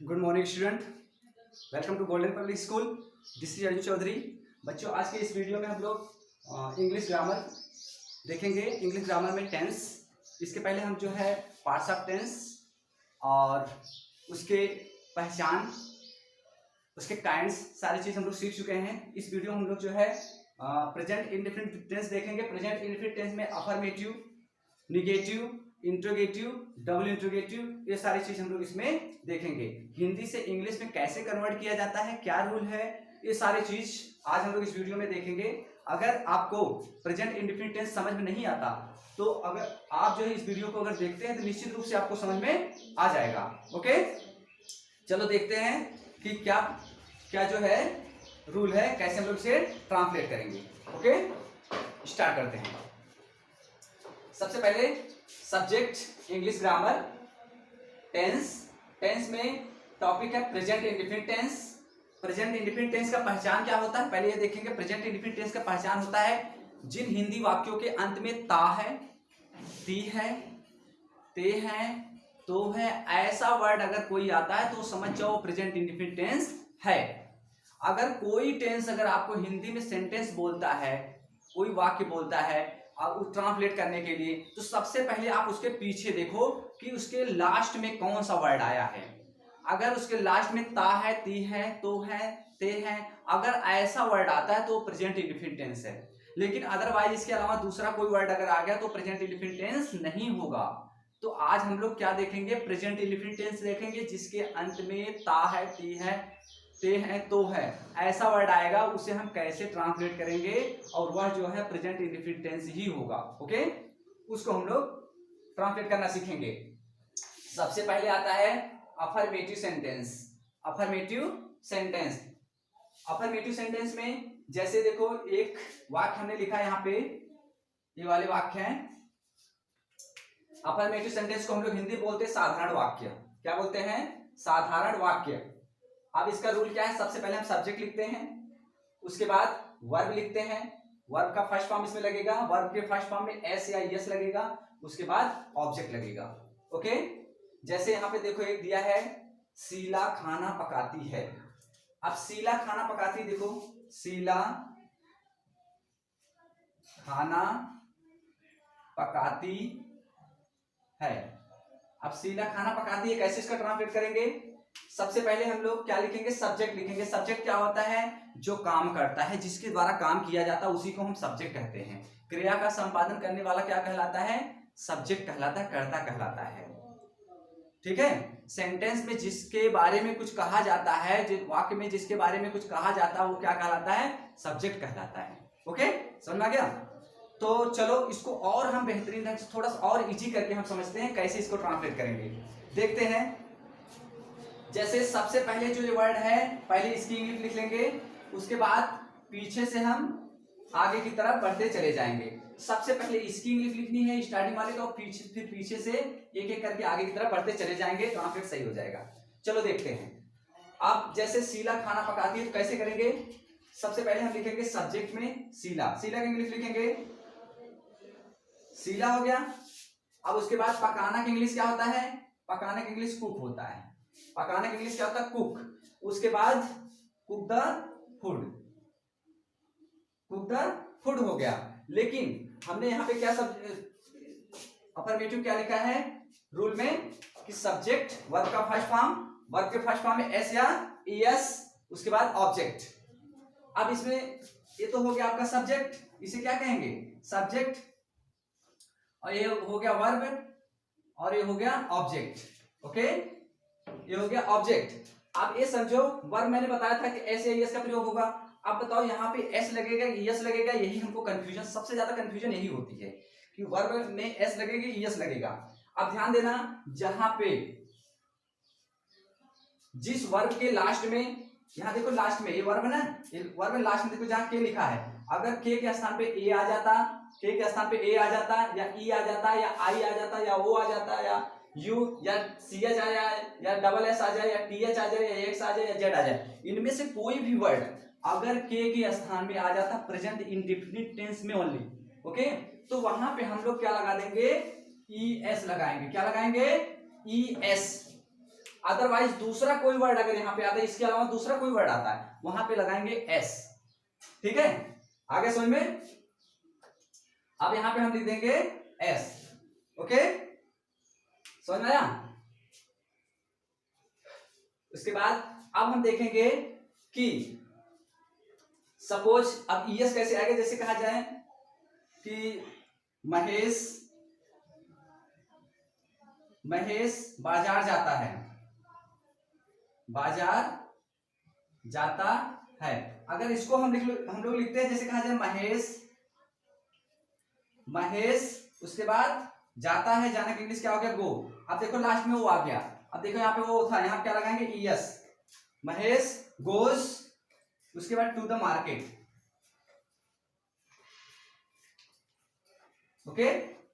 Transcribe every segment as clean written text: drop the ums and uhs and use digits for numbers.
Good morning student, welcome to golden public school. This is Arjun Chaudhary. बच्चों, आज के इस वीडियो में हम लोग इंग्लिश ग्रामर देखेंगे। इंग्लिश ग्रामर में टेंस, इसके पहले हम जो है पार्ट्स ऑफ टेंस और उसके पहचान, उसके काइंड्स, सारी चीज़ हम लोग सीख चुके हैं। इस वीडियो में हम लोग जो है प्रेजेंट इंडेफिनिट टेंस देखेंगे। प्रेजेंट इंडेफिनिट टेंस में affirmative, negative, interrogative, double interrogative, ये सारी चीज हम लोग इसमें देखेंगे। हिंदी से इंग्लिश में कैसे कन्वर्ट किया जाता है, क्या रूल है, ये सारी चीज आज हम लोग इस वीडियो में देखेंगे। अगर आपको प्रेजेंट इंडेफिनिट टेंस समझ में नहीं आता तो अगर आप जो है इस वीडियो को अगर देखते हैं तो निश्चित रूप से आपको समझ में आ जाएगा। ओके, चलो देखते हैं कि क्या क्या जो है रूल है, कैसे हम लोग इसे ट्रांसलेट करेंगे। ओके, स्टार्ट करते हैं। सबसे पहले subject English grammar, tense. Tense में टॉपिक है present indefinite tense. Present indefinite tense का पहचान क्या होता है, पहले ये देखेंगे। प्रेजेंट इंडेफिनिट टेंस का पहचान होता है जिन हिंदी वाक्यों के अंत में ता है, ती है, ते है, तो है, ऐसा वर्ड अगर कोई आता है तो समझ जाओ प्रेजेंट इंडेफिनिट टेंस है। अगर कोई टेंस अगर आपको हिंदी में सेंटेंस बोलता है, कोई वाक्य बोलता है और ट्रांसलेट करने के लिए, तो सबसे पहले आप उसके पीछे देखो कि उसके लास्ट में कौन सा वर्ड आया है। अगर उसके लास्ट में ता है, ती है, तो है, ते है, अगर ऐसा वर्ड आता है तो प्रेजेंट इंडेफिनिट टेंस है। लेकिन अदरवाइज इसके अलावा दूसरा कोई वर्ड अगर आ गया तो प्रेजेंट इंडेफिनिट टेंस नहीं होगा। तो आज हम लोग क्या देखेंगे, प्रेजेंट इंडेफिनिट टेंस देखेंगे जिसके अंत में ता है, ती है, ते है, तो है, ऐसा वर्ड आएगा, उसे हम कैसे ट्रांसलेट करेंगे और वह जो है प्रेजेंट इंडेफिनिट टेंस ही होगा। ओके, उसको हम लोग ट्रांसलेट करना सीखेंगे। सबसे पहले आता है affirmative sentence. Affirmative sentence, affirmative sentence में जैसे देखो एक वाक्य हमने लिखा है यहाँ पे, ये वाले वाक्य हैं। अफर्मेटिव सेंटेंस को हम लोग हिंदी बोलते हैं साधारण वाक्य। क्या बोलते हैं? साधारण वाक्य। अब इसका रूल क्या है, सबसे पहले हम सब्जेक्ट लिखते हैं, उसके बाद वर्ब लिखते हैं, वर्ब का फर्स्ट फॉर्म इसमें लगेगा, वर्ब के फर्स्ट फॉर्म में एस या यस लगेगा, उसके बाद ऑब्जेक्ट लगेगा। ओके, जैसे यहाँ पे देखो एक दिया है, शीला खाना पकाती है। अब शीला खाना पकाती, देखो शीला खाना पकाती है। अब शीला खाना पकाती है, कैसे इसका ट्रांसलेट करेंगे? सबसे पहले हम लोग क्या लिखेंगे, सब्जेक्ट लिखेंगे। सब्जेक्ट क्या होता है? जो काम करता है, जिसके द्वारा काम किया जाता है, उसी को हम सब्जेक्ट कहते हैं। क्रिया का संपादन करने वाला क्या कहलाता है? सब्जेक्ट कहलाता है, कर्ता कहलाता है। ठीक है, सेंटेंस में जिसके बारे में कुछ कहा जाता है, वाक्य में जिसके बारे में कुछ कहा जाता है, वो क्या कहलाता है? सब्जेक्ट कहलाता है। ओके, समझ में आ गया? तो चलो इसको और हम बेहतरीन ढंग से थोड़ा सा और इजी करके हम समझते हैं कैसे इसको ट्रांसलेट करेंगे। देखते हैं, जैसे सबसे पहले जो ये वर्ड है, पहले इसकी इंग्लिश लिख लेंगे, उसके बाद पीछे से हम आगे की तरफ बढ़ते चले जाएंगे। सबसे पहले इसकी इंग्लिश लिखनी है स्टार्टिंग वाले का, पीछे फिर पीछे से एक एक करके आगे की तरफ बढ़ते चले जाएंगे, ट्रांसलेट सही हो जाएगा। चलो देखते हैं। अब जैसे शीला खाना पकाती है तो कैसे करेंगे? सबसे पहले हम लिखेंगे सब्जेक्ट में शीला, शीला की इंग्लिश लिखेंगे शीला, हो गया। अब उसके बाद पकाना की इंग्लिश क्या होता है? पकाने की इंग्लिश कुक होता है। पकाने की इंग्लिश क्या होता है? कुक। उसके बाद cook the food, cook the food हो गया। लेकिन हमने यहाँ पे क्या सब अफर्मेटिव क्या लिखा है रूल में कि सब्जेक्ट, वर्ब का फर्स्ट फॉर्म, वर्ब के फर्स्ट फॉर्म में एस या एस, उसके बाद ऑब्जेक्ट। अब इसमें ये तो हो गया आपका सब्जेक्ट, इसे क्या कहेंगे? सब्जेक्ट। और ये हो गया वर्ब और ये हो गया ऑब्जेक्ट। ओके, ये हो गया ऑब्जेक्ट। अब ये समझो, वर्ब मैंने बताया था कि एस या यस का प्रयोग होगा। अब बताओ यहाँ पे एस लगेगा यस लगेगा, यही हमको कंफ्यूजन, सबसे ज्यादा कंफ्यूजन यही होती है कि वर्ब में एस लगेगी यस लगेगा। अब ध्यान देना, जहां पे जिस वर्ब के लास्ट में, यहाँ देखो लास्ट में ये वर्ब है ना, ये वर्ब में लास्ट में देखो जहां के लिखा है, अगर के स्थान पे ए आ जाता, के स्थान पे ए आ जाता, या ई आ जाता, या आई आ जाता, या ओ आ जाता, या यू या सी एच आ जाए, या डबल एस आ जाए, या टी एच आ जाए, या एक्स आ जाए, या जेड आ जाए, इनमें से कोई भी वर्ड अगर के स्थान में आ जाता प्रेजेंट इंडेफिनिट टेंस में ओनली, ओके, तो वहां पे हम लोग क्या लगा देंगे? ई एस लगाएंगे। क्या लगाएंगे? E S. अदरवाइज दूसरा कोई वर्ड अगर यहाँ पे आता है, इसके अलावा दूसरा कोई वर्ड आता है, वहां पे लगाएंगे एस। ठीक है, आगे समझ में। अब यहां पे हम लिख देंगे एस। ओके, समझ में आया। उसके बाद अब हम देखेंगे कि सपोज अब ईएस कैसे आएगा। जैसे कहा जाए कि महेश बाजार जाता है, बाजार जाता है। अगर इसको हम लोग लिखते हैं, जैसे कहा जाए महेश उसके बाद जाता है, जाने का इंग्लिश क्या हो गया, गो। अब देखो लास्ट में वो आ गया। अब देखो यहाँ पे वो था, यहाँ पे क्या लगाएंगे, ईएस। महेश गोज उसके बाद to the market. Okay,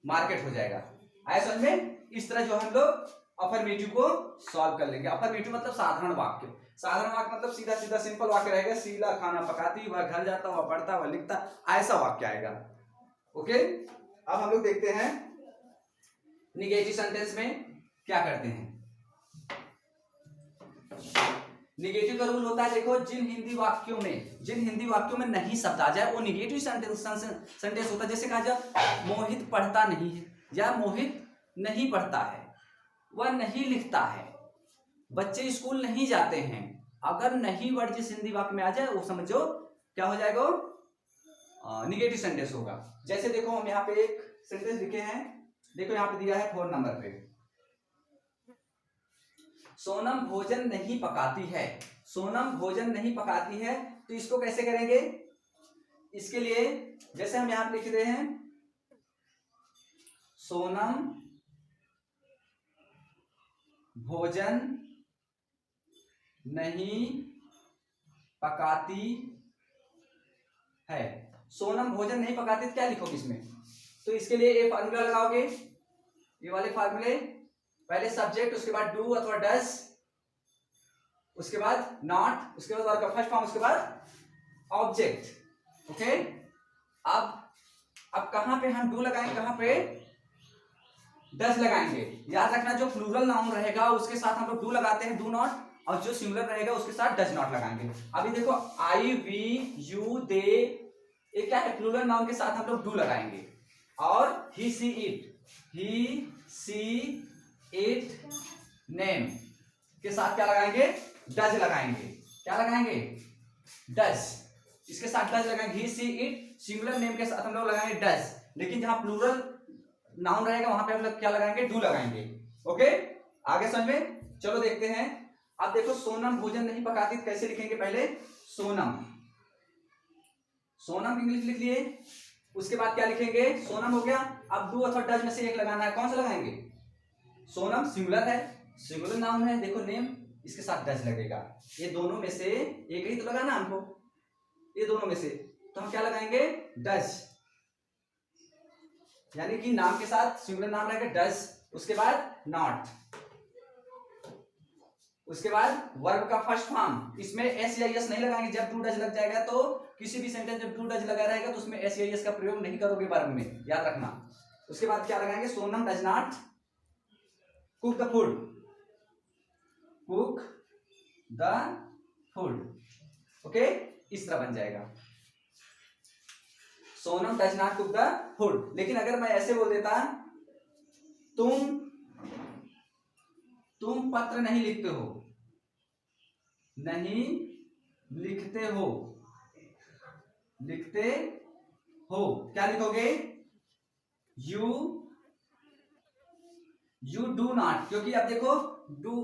market हो जाएगा। आया समझ में। इस तरह जो हम लोग अफर्मेटिव को सॉल्व कर लेंगे। अफर्मेटिव मतलब साधारण वाक्य। साधारण वाक्य मतलब सीधा सीधा सिंपल वाक्य रहेगा। शीला खाना पकाती, वह घर जाता, वह पढ़ता, वह लिखता, ऐसा वाक्य आएगा। ओके, अब हम लोग देखते हैं निगेटिव सेंटेंस में क्या करते हैं। निगेटिव का रूल होता है, देखो जिन हिंदी वाक्यों में नहीं शब्द आ जाए वो निगेटिव सेंटेंस होता है। जैसे कहा जाए मोहित पढ़ता नहीं है, या मोहित नहीं पढ़ता है, वह नहीं लिखता है, बच्चे स्कूल नहीं जाते हैं। अगर नहीं वर्ड जिस हिंदी वाक्य में आ जाए वो समझो क्या हो जाएगा, निगेटिव सेंटेंस होगा। जैसे देखो हम यहाँ पे एक सेंटेंस लिखे हैं, देखो यहाँ पे दिया है 4 नंबर पे, सोनम भोजन नहीं पकाती है। सोनम भोजन नहीं पकाती है, तो इसको कैसे करेंगे। इसके लिए जैसे हम यहां लिख रहे हैं सोनम भोजन नहीं पकाती है। सोनम भोजन नहीं पकाती तो क्या लिखोगे इसमें, तो इसके लिए ये फार्मूला लगाओगे, ये वाले फार्मूले। पहले सब्जेक्ट, उसके बाद डू अथवा डस, उसके बाद नॉट, उसके बाद वर्ब का फर्स्ट फॉर्म, उसके बाद ऑब्जेक्ट। ओके, अब कहां पे हम डू लगाएंगे, कहां पे डस लगाएंगे। याद रखना जो प्लूरल नाउन रहेगा उसके साथ हम लोग डू लगाते हैं, डू नॉट, और जो सिंगुलर रहेगा उसके साथ डज नॉट लगाएंगे। अभी देखो आई, वी, यू, दे, ये क्या है, प्लूरल नाउन के साथ हम लोग डू लगाएंगे। और ही, सी, इट, नेम के साथ क्या लगाएंगे, डज लगाएंगे। क्या लगाएंगे, डज, इसके साथ डज लगाएंगे। ही, सी, इट, सिंगुलर नेम के साथ हम लोग लगाएंगे डज, लेकिन जहां प्लूरल नाउन रहेगा वहां पे हम लोग क्या लगाएंगे, डू लगाएंगे। ओके, आगे समझ में। चलो देखते हैं। अब देखो सोनम भोजन नहीं पकाती, कैसे लिखेंगे, पहले सोनम, सोनम इंग्लिश लिख लिए, उसके बाद क्या लिखेंगे, सोनम हो गया। अब डू अथवा डज में से एक लगाना है, कौन सा लगाएंगे, सोनम सिंगुलर है, सिंगुलर नाउन है, देखो नेम, इसके साथ डज लगेगा। ये दोनों में से एक ही तो लगाना हमको, ये दोनों में से, तो हम क्या लगाएंगे, डज, यानी कि नाम के साथ सिंगुलर नाम रहेगा डज, उसके बाद नॉट, उसके बाद वर्ब का फर्स्ट फॉर्म। इसमें एस या एस नहीं लगाएंगे, जब डू डज लग जाएगा तो किसी भी सेंटेंस जब डू डज लगा रहेगा तो उसमें एस या एस का प्रयोग नहीं करोगे वर्ब में, याद रखना। उसके बाद क्या लगाएंगे, Sonam does not cook the food, cook the food. Okay, इस तरह बन जाएगा, Sonam does not cook the food. लेकिन अगर मैं ऐसे बोल देता, तुम पत्र नहीं लिखते हो, नहीं लिखते हो, लिखते हो, क्या लिखोगे, यू डू नॉट, क्योंकि अब देखो डू,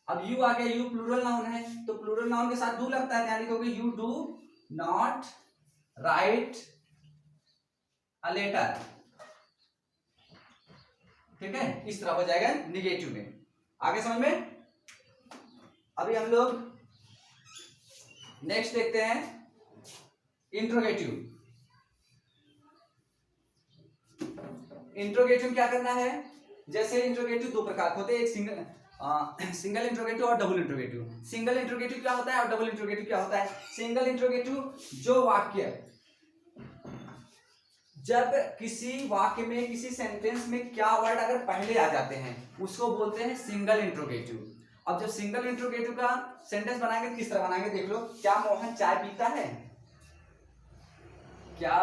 अब यू आ गया, यू प्लूरल नाउन है, तो प्लूरल नाउन के साथ डू लगता है, क्या लिखोगे, you do not write a letter. ठीक है, इस तरह हो जाएगा निगेटिव में। आगे समझ में। अभी हम लोग नेक्स्ट देखते हैं इंट्रोगेटिव। इंट्रोगेटिव क्या करना है, जैसे इंट्रोगेटिव दो प्रकार के होते हैं, एक सिंगल इंट्रोगेटिव और डबल इंट्रोगेटिव। सिंगल इंट्रोगेटिव क्या होता है और डबल इंट्रोगेटिव क्या होता है। सिंगल इंट्रोगेटिव जो वाक्य, जब किसी वाक्य में, किसी सेंटेंस में क्या वर्ड अगर पहले आ जाते हैं उसको बोलते हैं सिंगल इंट्रोगेटिव। अब जब सिंगल इंट्रोगेटिव का सेंटेंस बनाएंगे तो किस तरह बनाएंगे देख लो। क्या मोहन चाय पीता है? क्या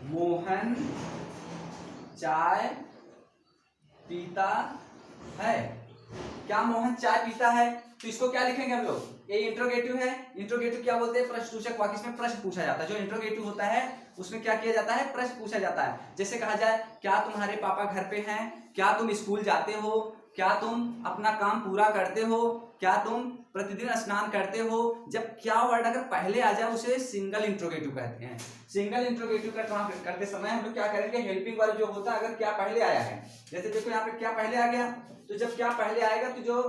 मोहन चाय पीता है? क्या मोहन चाय पीता है? तो इसको क्या लिखेंगे हम लोग? ये इंट्रोगेटिव है। इंट्रोगेटिव क्या बोलते हैं? प्रश्नसूचक वाक्य। इसमें प्रश्न पूछा जाता है। जो इंट्रोगेटिव होता है उसमें क्या किया जाता है? प्रश्न पूछा जाता है। जैसे कहा जाए क्या तुम्हारे पापा घर पे हैं? क्या तुम स्कूल जाते हो? क्या तुम अपना काम पूरा करते हो? क्या तुम प्रतिदिन स्नान करते हो? जब क्या वर्ड अगर पहले आ जाए उसे सिंगल इंट्रोगेटिव कहते हैं। सिंगल इंट्रोगेटिव का करते समय हम लोग क्या करेंगे? हेल्पिंग वर्ब जो होता है अगर क्या पहले आया है, जैसे देखो यहाँ पे क्या पहले आ गया, तो जब क्या पहले आएगा तो जो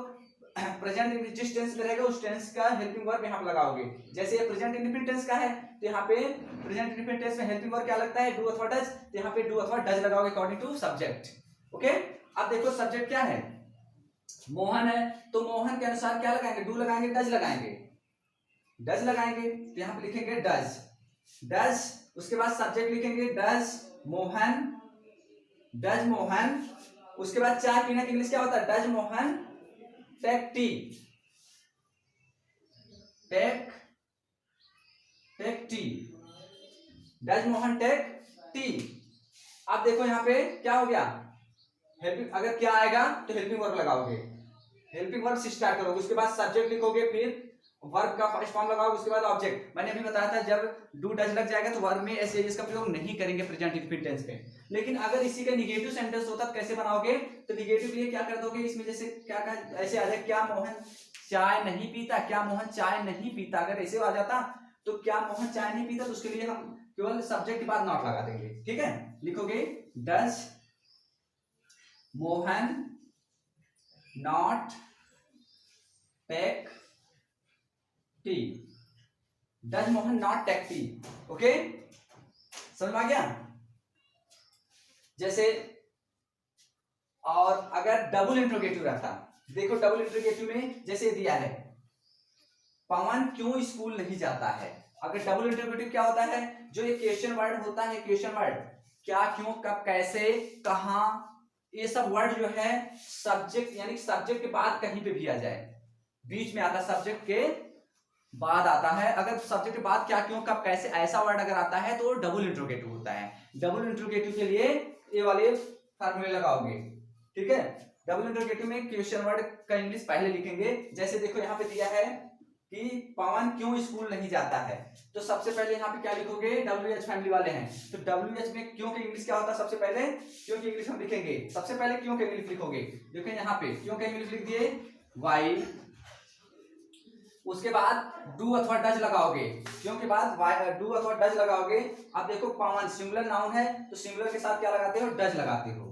प्रेजेंट जिस टेंस में रहेगा उस टेंस का हेल्पिंग वर्ब यहाँ पे लगाओगे। जैसे ये प्रेजेंट इंडेफिनिट टेंस का है तो यहाँ पे प्रेजेंट इंडेफिनिट टेंस में हेल्पिंग वर्ब क्या लगता है? डू अथवा डज। तो यहाँ पे डू अथवा डज लगाओगे अकॉर्डिंग टू सब्जेक्ट। ओके, अब देखो सब्जेक्ट क्या है? मोहन है, तो मोहन के अनुसार क्या लगाएंगे? डू लगाएंगे, डज लगाएंगे? डज लगाएंगे, तो यहाँ पे लिखेंगे डज। डज, उसके बाद सब्जेक्ट लिखेंगे डज मोहन, डज मोहन। उसके बाद चाय पीने की इंग्लिश क्या होता है? Does Mohan take tea, take tea, does Mohan take tea. अब देखो यहाँ पे क्या हो गया? हेल्पिंग, अगर क्या आएगा तो हेल्पिंग वर्ब लगाओगे, हेल्पिंग वर्ब से स्टार्ट करोगे, उसके बाद सब्जेक्ट लिखोगे, फिर वर्ब का फर्स्ट फॉर्म लगाओगे, उसके बाद ऑब्जेक्ट। मैंने अभी बताया था जब डू डज लग जाएगा तो वर्ब में एस एस का प्रयोग नहीं करेंगे प्रेजेंट इंडेफिनिट टेंस पे। लेकिन अगर इसी का निगेटिव सेंटेंस होता तो कैसे बनाओगे? तो निगेटिव के लिए क्या कर दोगे? इसमें जैसे क्या कहा, ऐसे आ जाए क्या मोहन चाय नहीं पीता, क्या मोहन चाय नहीं पीता। अगर ऐसे आ जाता तो क्या मोहन चाय नहीं पीता, तो उसके लिए हम केवल सब्जेक्ट के बाद नॉट लगा देंगे। ठीक है, लिखोगे does Mohan not take tea, does Mohan not take tea. Okay, समझ में आ गया? जैसे और अगर डबल इंट्रोगेटिव रहता, देखो डबल इंट्रोगेटिव में जैसे दिया है पवन क्यों स्कूल नहीं जाता है। अगर डबल इंट्रोगेटिव क्या होता है? जो ये क्वेश्चन वर्ड होता है, क्वेश्चन वर्ड क्या, क्यों, कब, कैसे, कहां, ये सब वर्ड जो है सब्जेक्ट यानी सब्जेक्ट के बाद कहीं पे भी आ जाए, बीच में आता है, सब्जेक्ट के बाद आता है। अगर सब्जेक्ट के बाद क्या, क्यों, कब, कैसे ऐसा वर्ड अगर आता है तो डबल इंट्रोगेटिव होता है। डबल इंट्रोगेटिव के लिए ये वाले फार्मूले लगाओगे। ठीक है, डबल इंट्रोगेटिव में क्वेश्चन वर्ड का इंग्लिश पहले लिखेंगे। जैसे देखो यहाँ पे दिया है कि पवन क्यों स्कूल नहीं जाता है, तो सबसे पहले यहाँ पे क्या लिखोगे? WH फैमिली वाले हैं तो WH में क्यों की इंग्लिश क्या होता है? सबसे पहले क्यों की इंग्लिश हम लिखेंगे। सबसे पहले क्यों की इंग्लिश लिखोगे, देखो यहाँ पे क्यों की इंग्लिश लिख दिए वाई, उसके बाद डू अथवा डज लगाओगे, क्यों के बाद डू अथवा डज लगाओगे। अब देखो पवन सिंगुलर नाउन है तो सिंगुलर के साथ क्या लगाते हो? डज लगाते हो,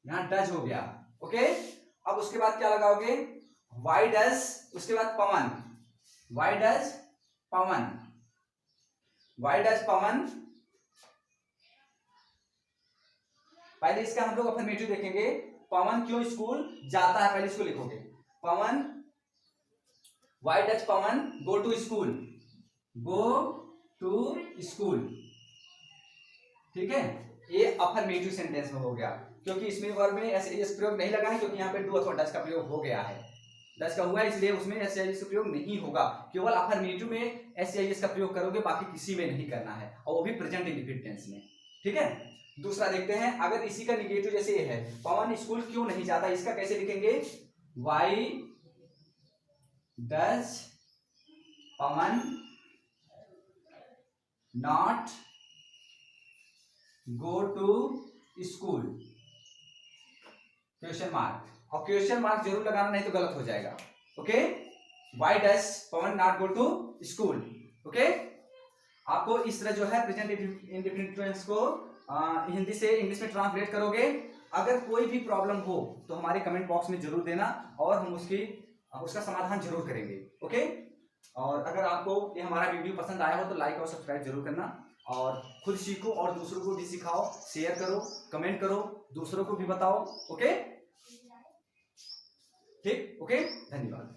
यहाँ डज हो गया। ओके, अब उसके बाद क्या लगाओगे? वाई डज, उसके बाद Pawan, why does Pawan, why does Pawan. पहले इसका हम लोग अफर्मेटिव देखेंगे। पवन क्यों स्कूल जाता है, पहले इसको लिखोगे। Pawan, why does Pawan go to school, go to school. ठीक है, ये अफर्मेटिव सेंटेंस में हो गया, क्योंकि इसमें वर्ब में एस प्रयोग नहीं लगा है, क्योंकि यहाँ पे डू अथवा डज का प्रयोग हो गया है, डज का हुआ है, इसलिए उसमें एस का प्रयोग नहीं होगा। केवल अफर्मेटिव में एस का प्रयोग करोगे, बाकी किसी में नहीं करना है, और वो भी प्रेजेंट इंडेफिनिट टेंस में। ठीक है, दूसरा देखते हैं। अगर इसी का निगेटिव जैसे ये है पवन स्कूल क्यों नहीं जाता, इसका कैसे लिखेंगे? Why does Pawan not go to school, question mark, और क्वेश्चन मार्क जरूर लगाना, नहीं तो गलत हो जाएगा। Okay, why does Pawan not go to school. Okay, आपको इस तरह जो है प्रेजेंट इंडेफिनिट टेंस को हिंदी से इंग्लिश में ट्रांसलेट करोगे। अगर कोई भी प्रॉब्लम हो तो हमारे कमेंट बॉक्स में जरूर देना, और हम उसका समाधान जरूर करेंगे। ओके, और अगर आपको ये हमारा वीडियो पसंद आया हो तो लाइक और सब्सक्राइब जरूर करना, और खुद सीखो और दूसरों को भी सिखाओ, शेयर करो, कमेंट करो, दूसरों को भी बताओ। ओके, ठीक, ओके, धन्यवाद।